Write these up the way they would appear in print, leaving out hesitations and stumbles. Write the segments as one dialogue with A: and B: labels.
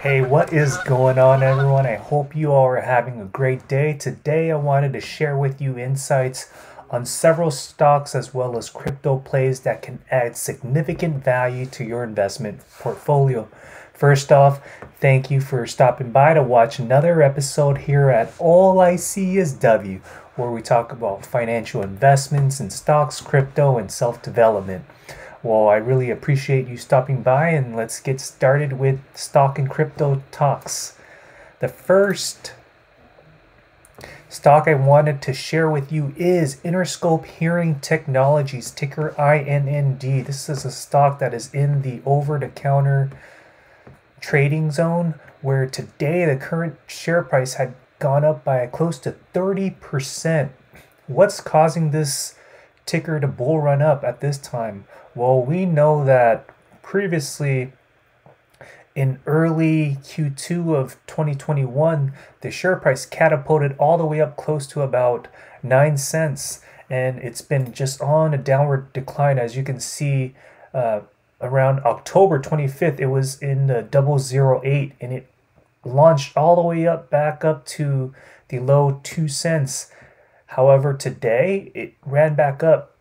A: Hey, what is going on, everyone? I hope you all are having a great day. Today, I wanted to share with you insights on several stocks as well as crypto plays that can add significant value to your investment portfolio. First off, thank you for stopping by to watch another episode here at All I See Is W, where we talk about financial investments in stocks, crypto, and self-development. Well, I really appreciate you stopping by, and let's get started with stock and crypto talks. The first stock I wanted to share with you is Interscope Hearing Technologies, ticker INND. This is a stock that is in the over-the-counter trading zone, where today the current share price had gone up by close to 30%. What's causing this ticker to bull run up at this time? Well, we know that previously in early Q2 of 2021, the share price catapulted all the way up close to about 9 cents. And it's been just on a downward decline. As you can see, around October 25th, it was in the 008, and it launched all the way up back up to the low 2 cents. However, today it ran back up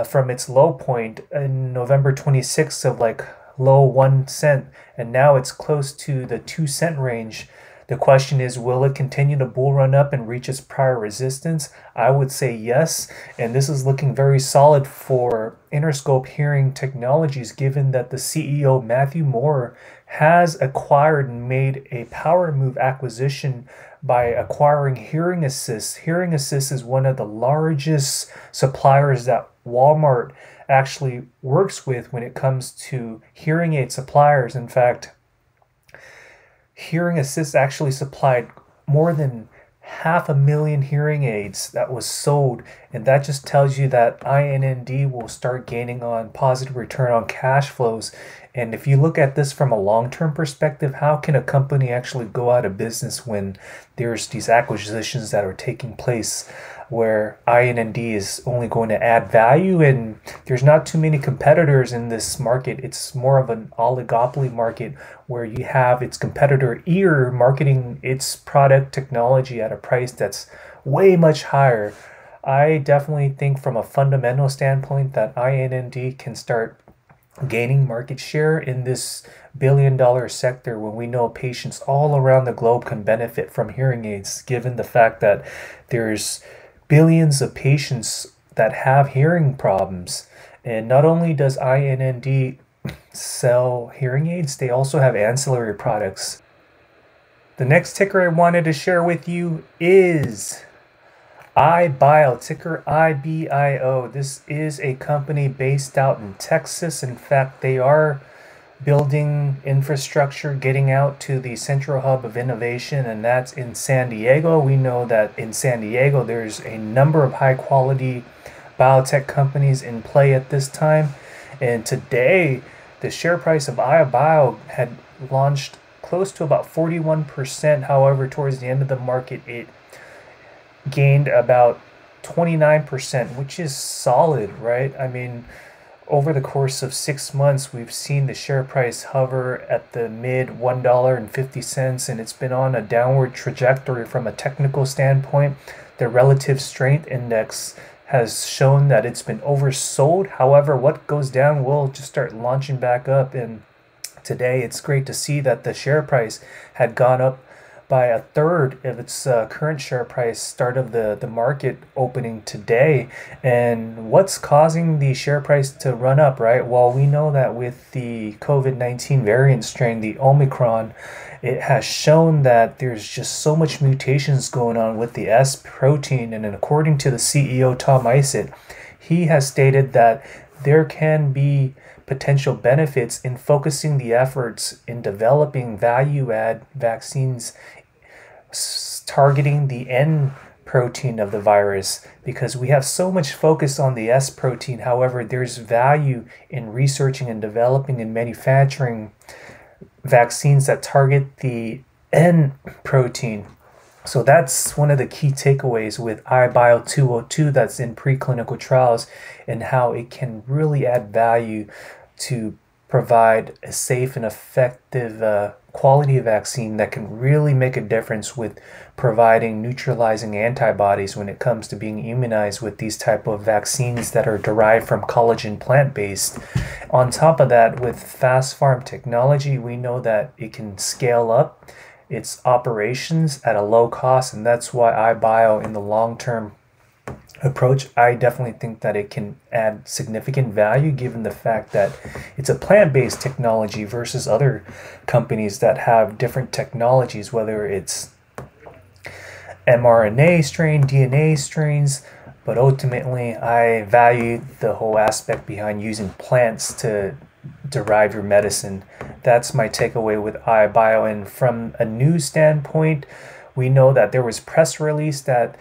A: from its low point in November 26th of like low 1 cent, and now it's close to the 2 cent range. The question is, will it continue to bull run up and reach its prior resistance? I would say yes, and this is looking very solid for Interscope Hearing Technologies, given that the CEO, Matthew Moore, has acquired and made a power move acquisition by acquiring Hearing Assist. Hearing Assist is one of the largest suppliers that Walmart actually works with when it comes to hearing aid suppliers. In fact, Hearing Assist actually supplied more than 500,000 hearing aids that was sold, and that just tells you that INND will start gaining on positive return on cash flows. And if you look at this from a long-term perspective, how can a company actually go out of business when there's these acquisitions that are taking place where INND is only going to add value, and there's not too many competitors in this market? It's more of an oligopoly market where you have its competitor ear marketing its product technology at a price that's way much higher. I definitely think from a fundamental standpoint that INND can start gaining market share in this billion-dollar sector when we know patients all around the globe can benefit from hearing aids, given the fact that there's billions of patients that have hearing problems. And not only does INND sell hearing aids, they also have ancillary products. The next ticker I wanted to share with you is IBIO, ticker IBIO. This is a company based out in Texas. In fact, they are building infrastructure, getting out to the central hub of innovation, and that's in San Diego. We know that in San Diego, there's a number of high quality biotech companies in play at this time. And today, the share price of IBIO had launched close to about 41%. However, towards the end of the market, it gained about 29%, which is solid, right? I mean, over the course of 6 months, we've seen the share price hover at the mid $1.50, and it's been on a downward trajectory from a technical standpoint. The relative strength index has shown that it's been oversold. However, what goes down will just start launching back up, and today it's great to see that the share price had gone up by a third of its current share price start of the market opening today. And what's causing the share price to run up, right? Well, we know that with the COVID-19 variant strain, the Omicron, it has shown that there's just so much mutations going on with the S protein. And according to the CEO, Tom Isett, he has stated that there can be potential benefits in focusing the efforts in developing value-add vaccines targeting the N protein of the virus, because we have so much focus on the S protein. However, there's value in researching and developing and manufacturing vaccines that target the N protein. So that's one of the key takeaways with IBIO 202 that's in preclinical trials, and how it can really add value to provide a safe and effective quality vaccine that can really make a difference with providing neutralizing antibodies when it comes to being immunized with these type of vaccines that are derived from collagen plant-based. On top of that, with fast farm technology, we know that it can scale up its operations at a low cost, and that's why IBIO in the long term approach, I definitely think that it can add significant value given the fact that it's a plant-based technology versus other companies that have different technologies, whether it's mRNA strain, DNA strains. But ultimately, I value the whole aspect behind using plants to derive your medicine. That's my takeaway with IBIO. And from a news standpoint, we know that there was press release that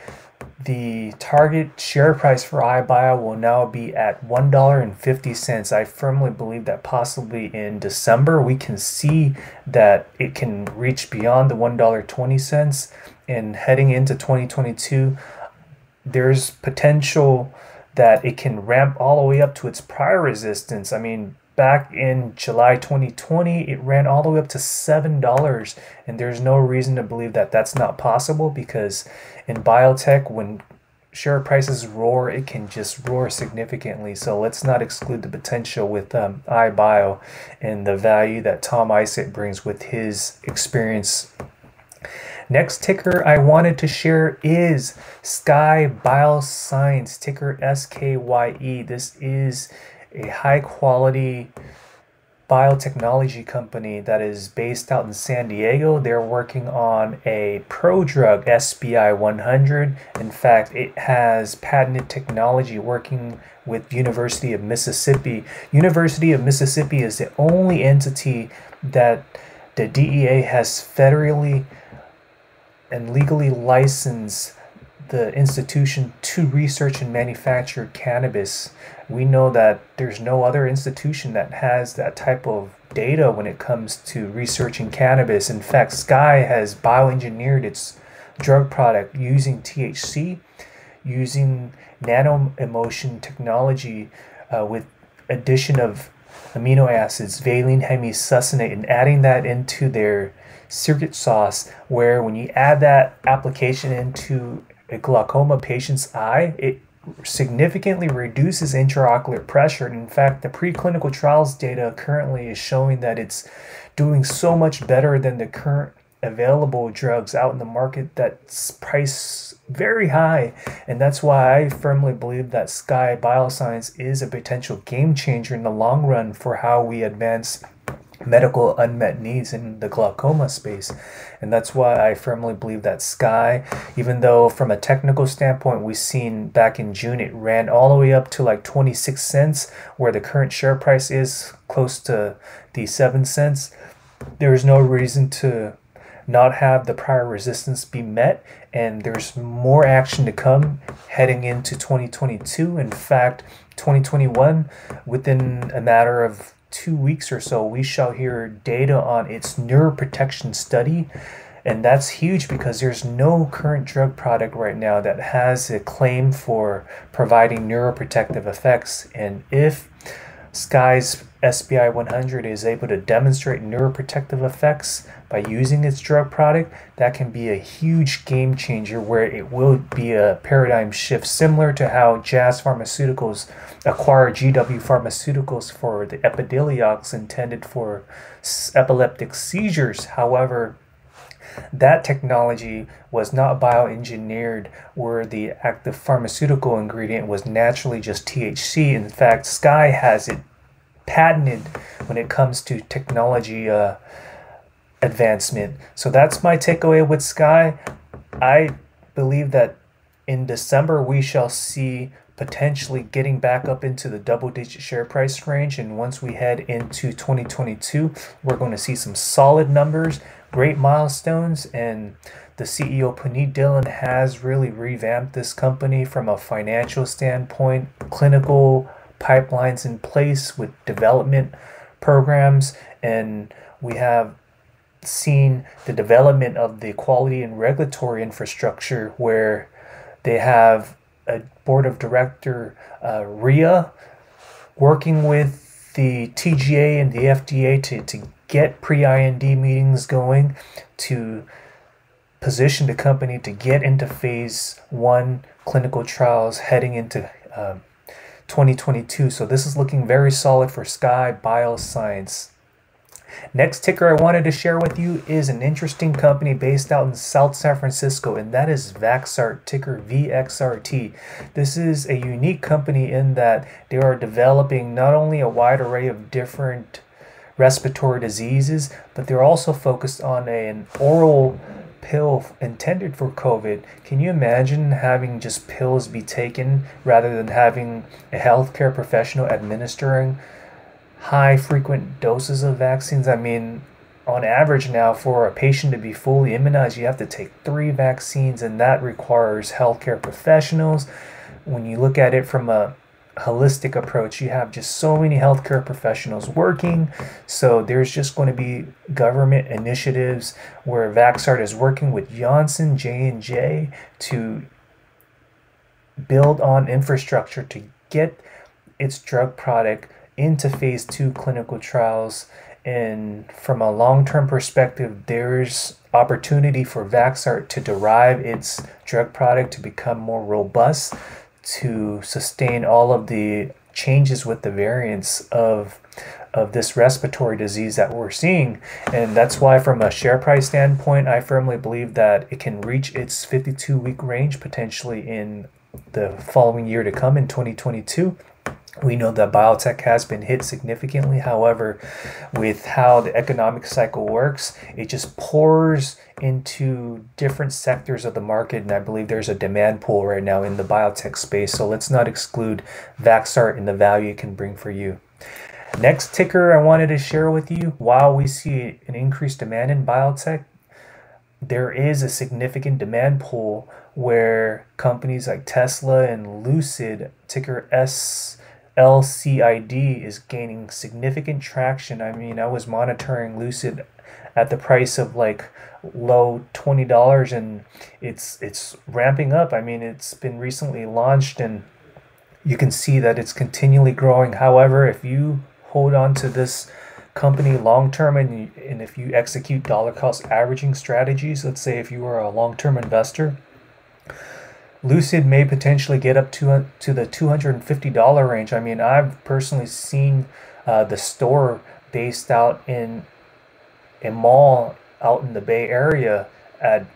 A: the target share price for IBIO will now be at $1.50. I firmly believe that possibly in December we can see that it can reach beyond the $1.20. And heading into 2022, there's potential that it can ramp all the way up to its prior resistance. I mean, back in July 2020, it ran all the way up to $7, and there's no reason to believe that that's not possible, because in biotech, when share prices roar, it can just roar significantly. So let's not exclude the potential with IBIO and the value that Tom Isett brings with his experience. Next ticker I wanted to share is SKYE Bioscience, ticker SKYE. This is a high quality biotechnology company that is based out in San Diego. They're working on a prodrug, SBI-100. In fact, it has patented technology working with University of Mississippi. University of Mississippi is the only entity that the DEA has federally and legally licensed the institution to research and manufacture cannabis. We know that there's no other institution that has that type of data when it comes to researching cannabis. In fact, SKYE has bioengineered its drug product using THC, using nano-emulsion technology with addition of amino acids, valine hemisuccinate, and adding that into their secret sauce, where when you add that application into a glaucoma patient's eye, it significantly reduces intraocular pressure. And in fact, the preclinical trials data currently is showing that it's doing so much better than the current available drugs out in the market that's priced very high. And that's why I firmly believe that SKYE Bioscience is a potential game changer in the long run for how we advance medical unmet needs in the glaucoma space. And that's why I firmly believe that SKYE, even though from a technical standpoint, we've seen back in June it ran all the way up to like 26 cents, where the current share price is close to the 7 cents. There's no reason to not have the prior resistance be met, and there's more action to come heading into 2022. In fact, 2021, within a matter of 2 weeks or so, we shall hear data on its neuroprotection study. And that's huge because there's no current drug product right now that has a claim for providing neuroprotective effects. And if SKYE's SBI-100 is able to demonstrate neuroprotective effects by using its drug product, that can be a huge game changer, where it will be a paradigm shift, similar to how Jazz Pharmaceuticals acquired GW Pharmaceuticals for the Epidiolex intended for epileptic seizures. However, that technology was not bioengineered, where the active pharmaceutical ingredient was naturally just THC. In fact, SKYE has it patented when it comes to technology advancement. So that's my takeaway with SKYE. I believe that in December we shall see potentially getting back up into the double-digit share price range, and once we head into 2022, we're going to see some solid numbers, great milestones, and the CEO Puneet Dhillon has really revamped this company from a financial standpoint, clinical pipelines in place with development programs, and we have seen the development of the quality and regulatory infrastructure, where they have a board of director RIA working with the TGA and the FDA to get pre-IND meetings going, to position the company to get into phase 1 clinical trials heading into 2022. So this is looking very solid for SKYE Bioscience. Next ticker I wanted to share with you is an interesting company based out in South San Francisco, and that is VXRT, ticker VXRT. This is a unique company in that they are developing not only a wide array of different respiratory diseases, but they're also focused on an oral pill intended for COVID. Can you imagine having just pills be taken rather than having a healthcare professional administering high frequent doses of vaccines? I mean, on average now, for a patient to be fully immunized, you have to take 3 vaccines, and that requires healthcare professionals. When you look at it from a holistic approach, you have just so many healthcare professionals working. So there's just going to be government initiatives where VXRT is working with Johnson, J&J to build on infrastructure to get its drug product into phase 2 clinical trials. And from a long-term perspective, there's opportunity for VXRT to derive its drug product to become more robust, to sustain all of the changes with the variants of this respiratory disease that we're seeing. And that's why, from a share price standpoint, I firmly believe that it can reach its 52-week range potentially in the following year to come in 2022. We know that biotech has been hit significantly. However, with how the economic cycle works, it just pours into different sectors of the market, and I believe there's a demand pool right now in the biotech space. So let's not exclude VXRT and the value it can bring for you. Next ticker I wanted to share with you, while we see an increased demand in biotech, there is a significant demand pool where companies like Tesla and Lucid, ticker LCID, is gaining significant traction. I mean, I was monitoring Lucid at the price of like low $20, and it's ramping up. I mean, it's been recently launched, and you can see that it's continually growing. However, if you hold on to this company long term, and if you execute dollar cost averaging strategies, let's say if you are a long-term investor, Lucid may potentially get up to the $250 range. I mean, I've personally seen the store based out in a mall out in the Bay Area at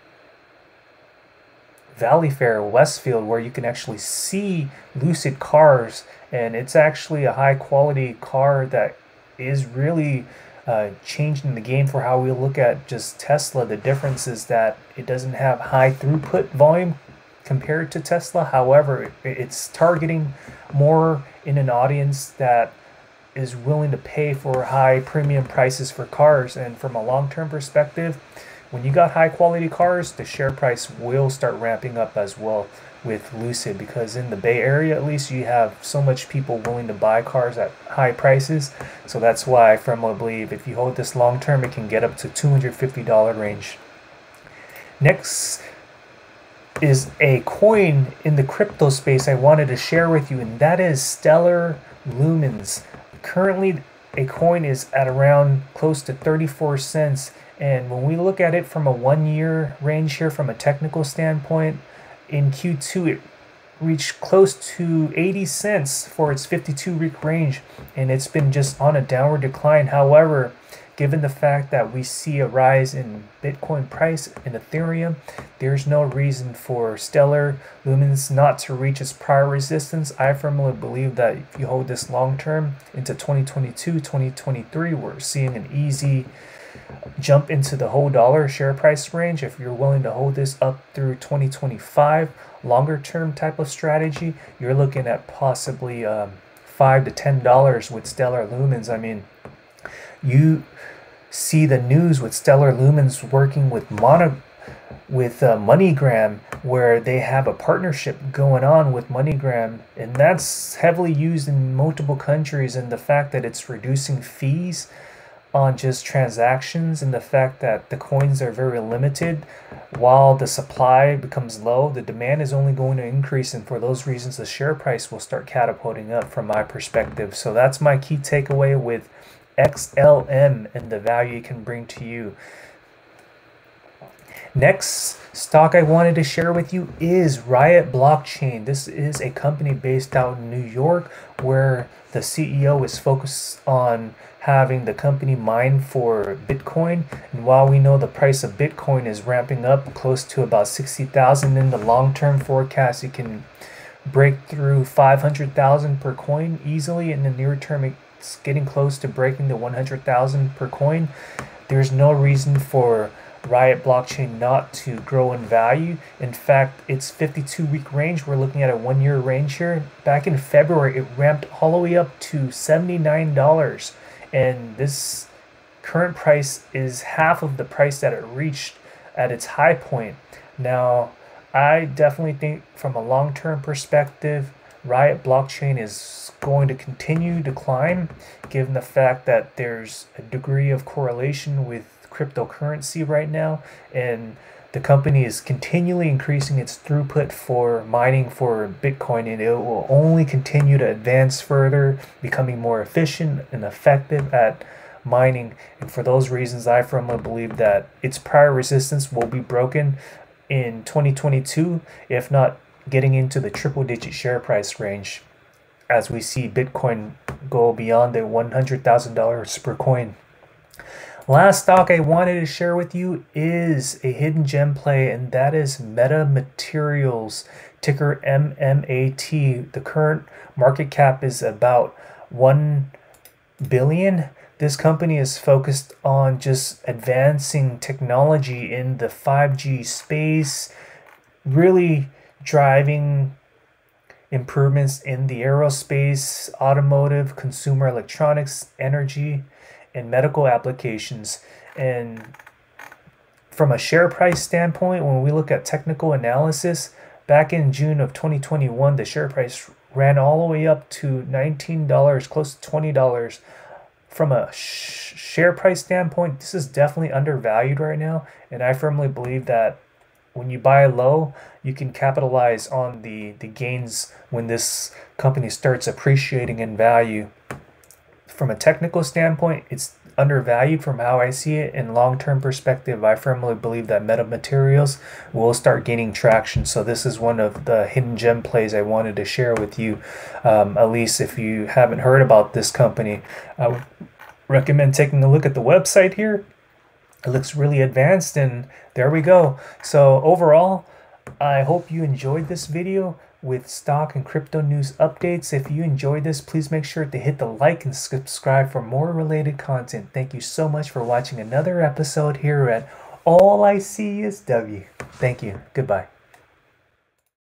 A: Valley Fair, Westfield, where you can actually see Lucid cars, and it's actually a high quality car that is really changing the game for how we look at just Tesla. The difference is that it doesn't have high throughput volume compared to Tesla. However, it's targeting more in an audience that is willing to pay for high premium prices for cars. And from a long-term perspective, when you got high quality cars, the share price will start ramping up as well with Lucid, because in the Bay Area, at least, you have so much people willing to buy cars at high prices. So that's why I firmly believe if you hold this long term, it can get up to $250 range. Next is a coin in the crypto space I wanted to share with you, and that is Stellar Lumens. Currently, a coin is at around close to 34 cents. And when we look at it from a 1-year range here, from a technical standpoint, in Q2, it reached close to 80 cents for its 52-week range, and it's been just on a downward decline. However, given the fact that we see a rise in Bitcoin price and Ethereum, there's no reason for Stellar Lumens not to reach its prior resistance. I firmly believe that if you hold this long term into 2022, 2023, we're seeing an easy jump into the whole dollar share price range. If you're willing to hold this up through 2025, longer term type of strategy, you're looking at possibly $5 to $10 with Stellar Lumens. I mean, you see the news with Stellar Lumens working with MoneyGram, where they have a partnership going on with MoneyGram, and that's heavily used in multiple countries. And the fact that it's reducing fees on just transactions and the fact that the coins are very limited. While the supply becomes low, the demand is only going to increase, and for those reasons the share price will start catapulting up from my perspective. So that's my key takeaway with XLM and the value it can bring to you. Next stock I wanted to share with you is RIOT Blockchain. This is a company based out in New York where the CEO is focused on having the company mine for Bitcoin. And while we know the price of Bitcoin is ramping up close to about 60,000 in the long-term forecast, it can break through 500,000 per coin easily. In the near term, it's getting close to breaking the 100,000 per coin. There's no reason for RIOT Blockchain not to grow in value. In fact, its 52-week range, we're looking at a 1-year range here. Back in February, it ramped all the way up to $79. And this current price is half of the price that it reached at its high point. Now, I definitely think from a long-term perspective, RIOT Blockchain is going to continue to climb, given the fact that there's a degree of correlation with cryptocurrency right now, and the company is continually increasing its throughput for mining for Bitcoin, and it will only continue to advance further, becoming more efficient and effective at mining. And for those reasons, I firmly believe that its prior resistance will be broken in 2022, if not getting into the triple-digit share price range as we see Bitcoin go beyond the $100,000 per coin. Last stock I wanted to share with you is a hidden gem play, and that is Meta Materials, ticker MMAT. The current market cap is about 1 billion. This company is focused on just advancing technology in the 5G space, really driving improvements in the aerospace, automotive, consumer electronics, energy, and medical applications. And from a share price standpoint, when we look at technical analysis, back in June of 2021, the share price ran all the way up to $19, close to $20. From a share price standpoint, this is definitely undervalued right now, and I firmly believe that when you buy low, you can capitalize on the gains when this company starts appreciating in value. From a technical standpoint, it's undervalued from how I see it. In long-term perspective, I firmly believe that Meta Materials will start gaining traction. So this is one of the hidden gem plays I wanted to share with you. At least if you haven't heard about this company, I would recommend taking a look at the website here. It looks really advanced, and there we go. So overall, I hope you enjoyed this video with stock and crypto news updates. If you enjoyed this, please make sure to hit the like and subscribe for more related content. Thank you so much for watching another episode here at All I See Is W. Thank you. Goodbye.